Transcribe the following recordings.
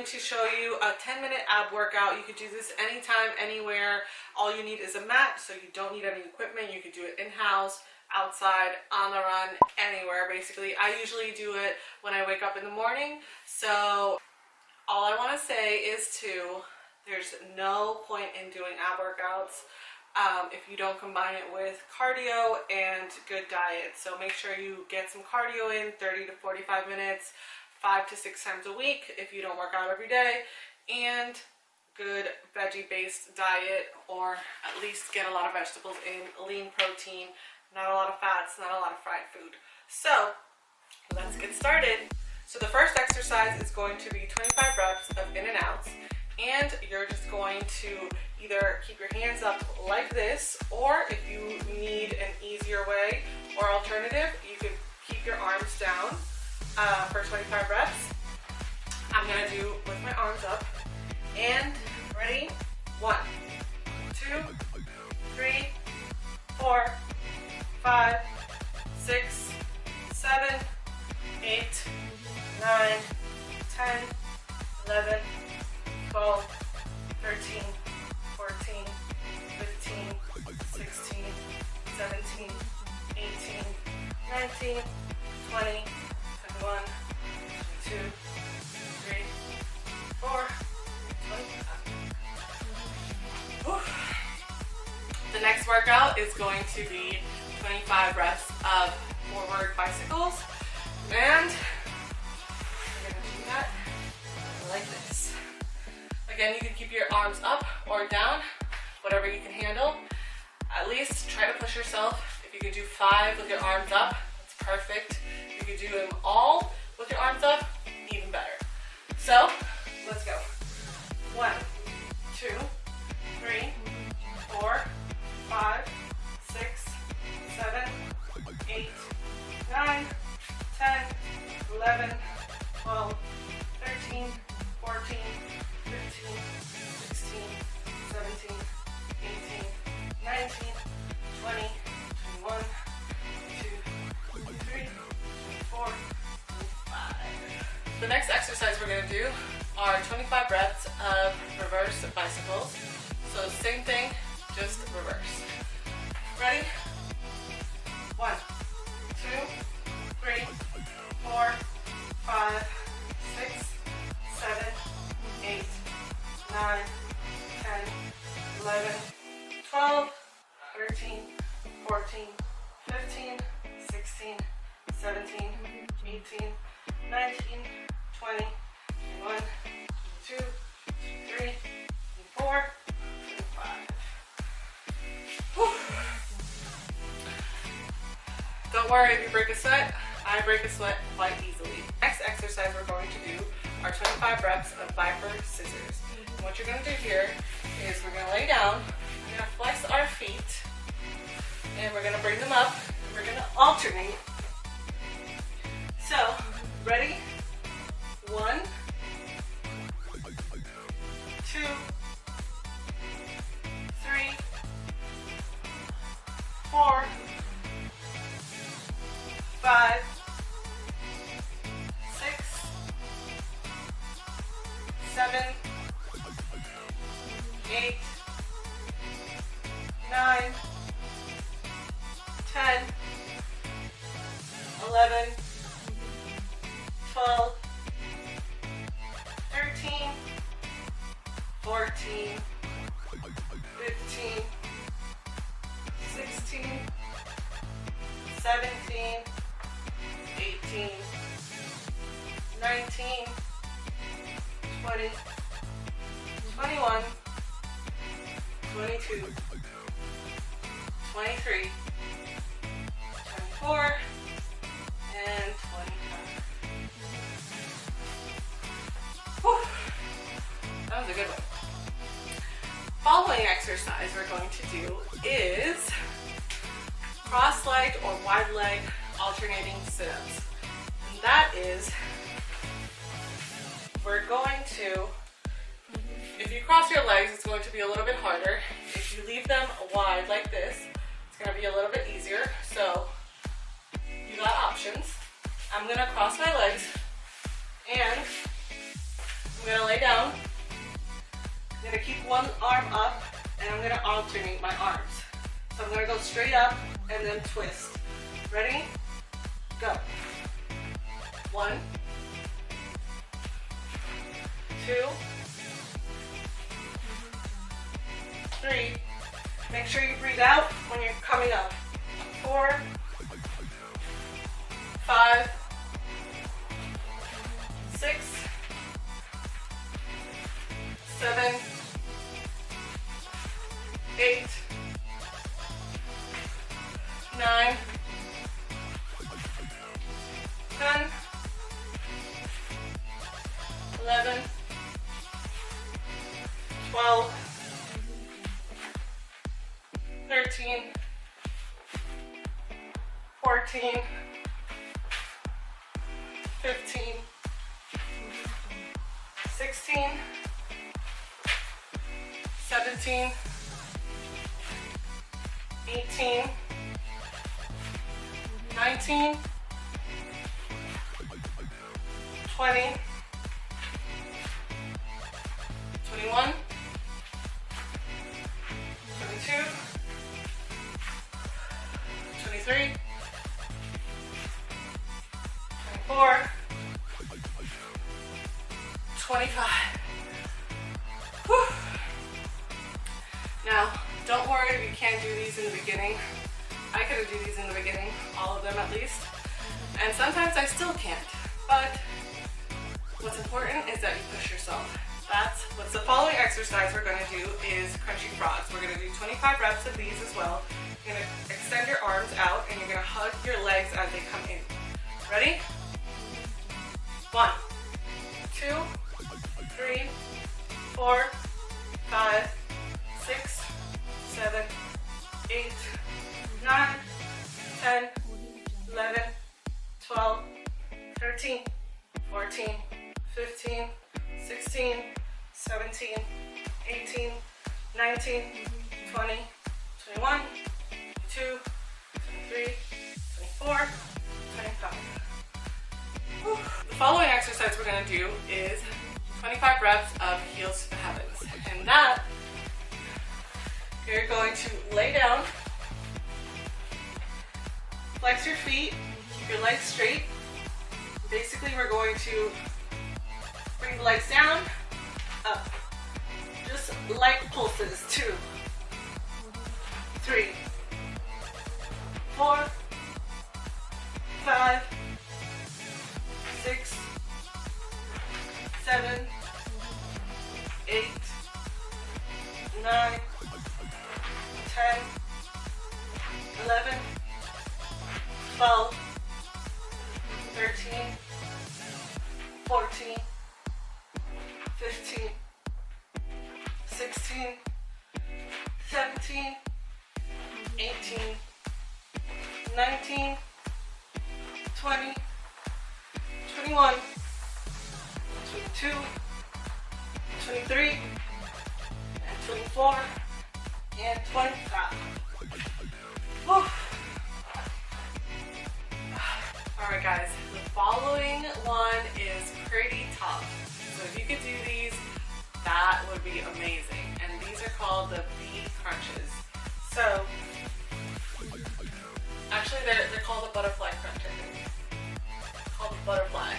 going to show you a 10-minute ab workout. You could do this anytime, anywhere. All you need is a mat, so you don't need any equipment. You can do it in-house, outside, on the run, anywhere basically. I usually do it when I wake up in the morning. So all I want to say is there's no point in doing ab workouts if you don't combine it with cardio and good diet. So make sure you get some cardio in, 30 to 45 minutes, 5 to 6 times a week if you don't work out every day, and good veggie-based diet, or at least get a lot of vegetables in, lean protein, not a lot of fats, not a lot of fried food. So let's get started. So the first exercise is going to be 25 reps of in and outs, and you're just going to either keep your hands up like this, or if you need an easier way or alternative, you can keep your arms down for 25 reps. I'm gonna do with my arms up, and ready? 1, 2, 3, 4, 5, 6, 7, 8, 9, 10, 11, 12, 13, 14, 15, 16, 17, 18, 19, 20, 21, 22, 23, 24, 25. The next workout is going to be 25 reps of forward bicycles, and we're going to do that like this. Again, you can keep your arms up or down, whatever you can handle. At least try to push yourself. If you can do 5 with your arms up, that's perfect. If you can do them all with your arms up, even better. So let's go. 1, 2, 3, 4, 5, 6, 7, 8, 9, 10, 11, 12, 13, 14, 15, 16, 17, 18, 19, 20, 21, 22, 23, 24, 25. The next exercise we're going to do are 25 reps of reverse bicycles. So same thing, just reverse. Ready? 1, 2, 3, 4, 5, 6, 7, 8, 9, 10, 11, 12, 13, 14, 15, 16, 17, 18, 19, 20, 21, 22, 23, 24, 25. Whew. Don't worry if you break a sweat. I break a sweat quite easily. Next exercise we're going to do are 25 reps of Viper scissors. And what you're going to do here is we're going to lay down, we're going to flex our feet, and we're going to bring them up, and we're going to alternate. So, ready? 1, 2, 3, 4, 5, 6, 7, 8, 9, 10, 11, 12, 13, 14, 15, 16, 17, 18, 19, 20, 21, 22, 23, 24, and 25. Whew. That was a good one. Following exercise we're going to do is cross-legged or wide-leg alternating sit-ups. And that is, we're going to, if you cross your legs, it's going to be a little bit harder. If you leave them wide like this, it's going to be a little bit easier. So you got options. I'm going to cross my legs, and I'm gonna lay down. I'm gonna keep one arm up and I'm gonna alternate my arms. So I'm gonna go straight up and then twist. Ready? Go. 1, 2, 3. Make sure you breathe out when you're coming up. 4, 5, 6, 7, 8, 9, 10, 11, 12, 13, 14, 15, 16, 17, 18, 19, 20, 21, 22, 23, 24, 25. Whew. Now, don't worry if you can't do these in the beginning. I couldn't do these in the beginning, all of them at least. And sometimes I still can't. But what's important is that you push yourself. That's what's the following exercise we're gonna do is crunchy frogs. We're gonna do 25 reps of these as well. You're gonna extend your arms out and you're gonna hug your legs as they come in. Ready? 1, 2, 3, 4, 5, 6, 7, 8, 9, 10, 11, 12, 13, 14, 15, 16, 17, 18, 19, 20, 21, 22, 23, 24, 25. Whew. The following exercise we're going to do is 25 reps of heels to the heavens. And that, you're going to lay down, flex your feet, keep your legs straight. Basically, we're going to bring the legs down, up. Just light pulses. 2, 3, 4, 5, 6, 7, 8, 9, 10, 11, 12, 13, 14, 15, 16, 17, 18, 19, 20, 21, 22, 23, and 24, and 25. Whew. Alright guys, the following one is pretty tough. So if you could do these, that would be amazing. And these are called the bee crunches. So, actually they're called the butterfly crunch, I think. It's called the butterfly.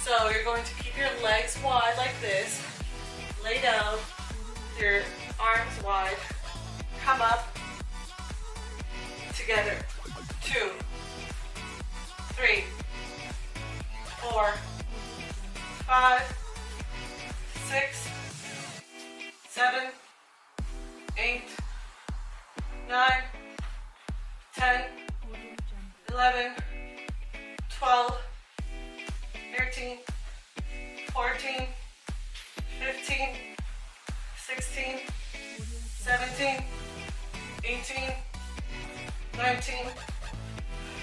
So you're going to keep your legs wide like this, lay down, your arms wide, come up, together, 2, 3, 4, 5, 6, 7, 8, 9, 10, 11, 12, 13, 14, 15, 16, 17, 18, 19,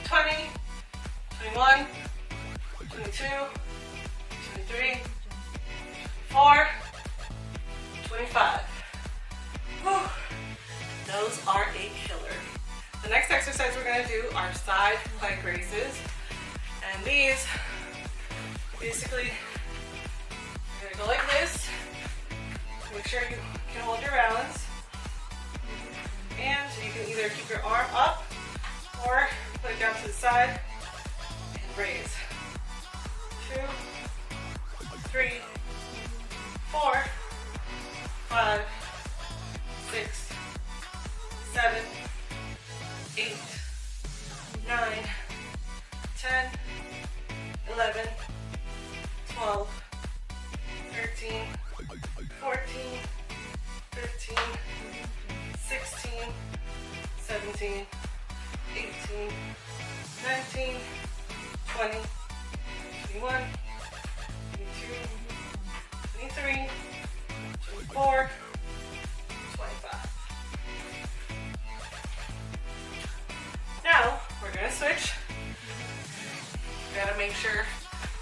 20, 21, 22, 23, 24, 25. Whew. Those are a killer. The next exercise we're going to do are side plank raises. And these, basically, you're going gonna go like this. Make sure you can hold your balance. And you can either keep your arm up or put it down to the side and raise. 2, 3, 4, 5, 6, 7, 8, 9, 10, 11, 12, 13, 14, 15, 16, 17, 18, 19, 20, 21, 22, 23, 24, 25. Now we're going to switch. We got to make sure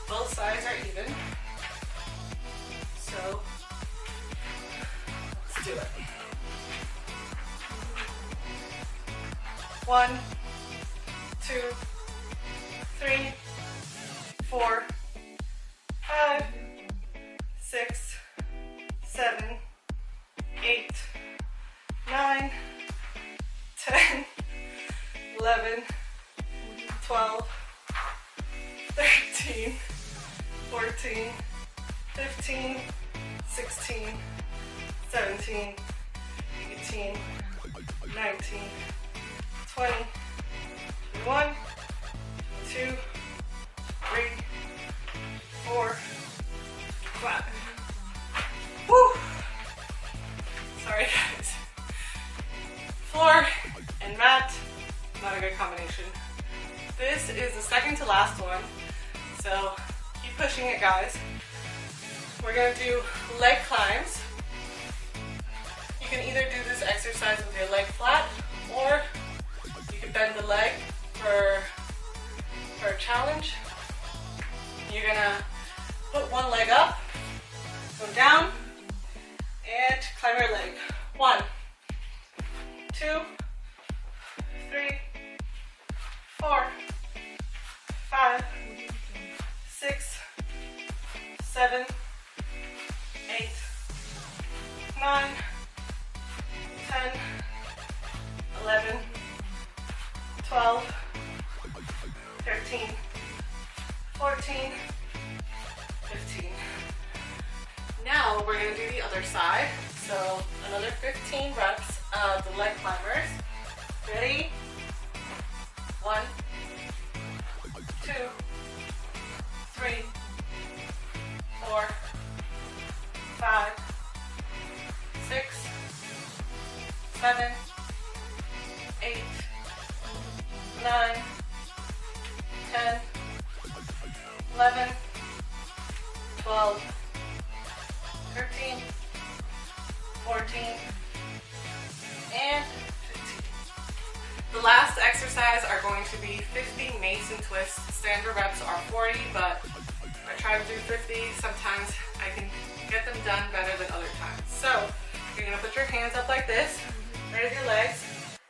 both sides are even. So let's do it. 1, 2, 3, 4, 5, 6, 7, 8, 9, 10, 11, 12, 13, 14, 15, 16, 17, 18, 19, 20, 21, 22, 3, 4, 5. Woo! Sorry guys. Floor and mat, not a good combination. This is the second to last one, so keep pushing it guys. We're going to do leg climbs. You can either do this exercise with your leg flat, or you can bend the leg for a challenge. You're gonna put one leg up, go down, and climb your leg. 1, 2, 3, 4, 5, 6, 7, 8, 9, 10, 11, 12, 13, 14, 15. Now we're going to do the other side. So another 15 reps of the leg climbers. Ready? 1, 2, 3, 4, 5, 6, 7, 8, 9, 10, 11, 12, 13, 14, and 15. The last exercise are going to be 50 Mason twists. Standard reps are 40, but I try to do 50. Sometimes I can get them done better than other times. So you're going to put your hands up like this, raise your legs,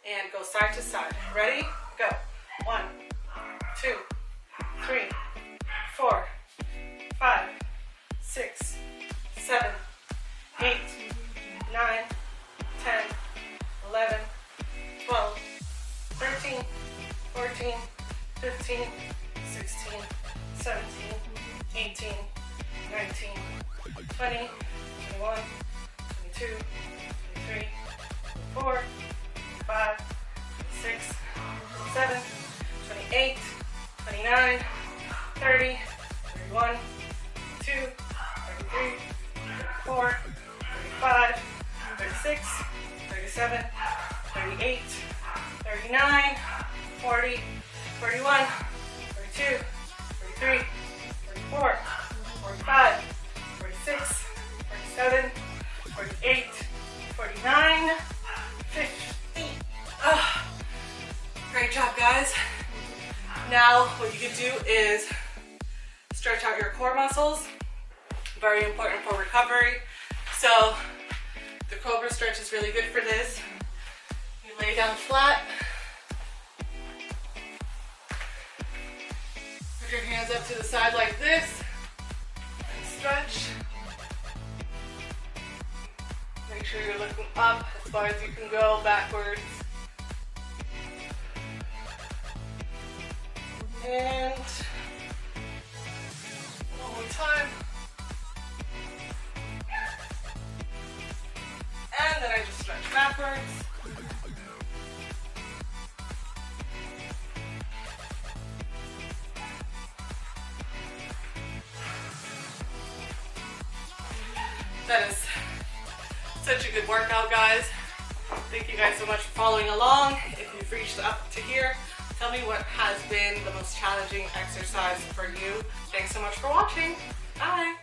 and go side to side. Ready? Go. 1, 2, 3, 4, 5, 6, 7, 8, 9, 10, 11, 12, 13, 14, 15, 16, 17, 18, 19, 20, 21, 22, 23, 24, 25, 26, 27, 28, 29, 30, 31, 32, 33, 34, 35, 36, 37, 38, 39, 40, 41, 42, 43, 44, 45, 46, 47, 48, 49, 50. Great job, guys. Now, what you can do is stretch out your core muscles. Very important for recovery. So, the Cobra stretch is really good for this. You lay down flat. Put your hands up to the side like this. And stretch. sure you're looking up as far as you can go, backwards. And one more time. And then I just stretch backwards. That is such a good workout, guys. Thank you guys so much for following along. If you've reached up to here, tell me what has been the most challenging exercise for you. Thanks so much for watching. Bye.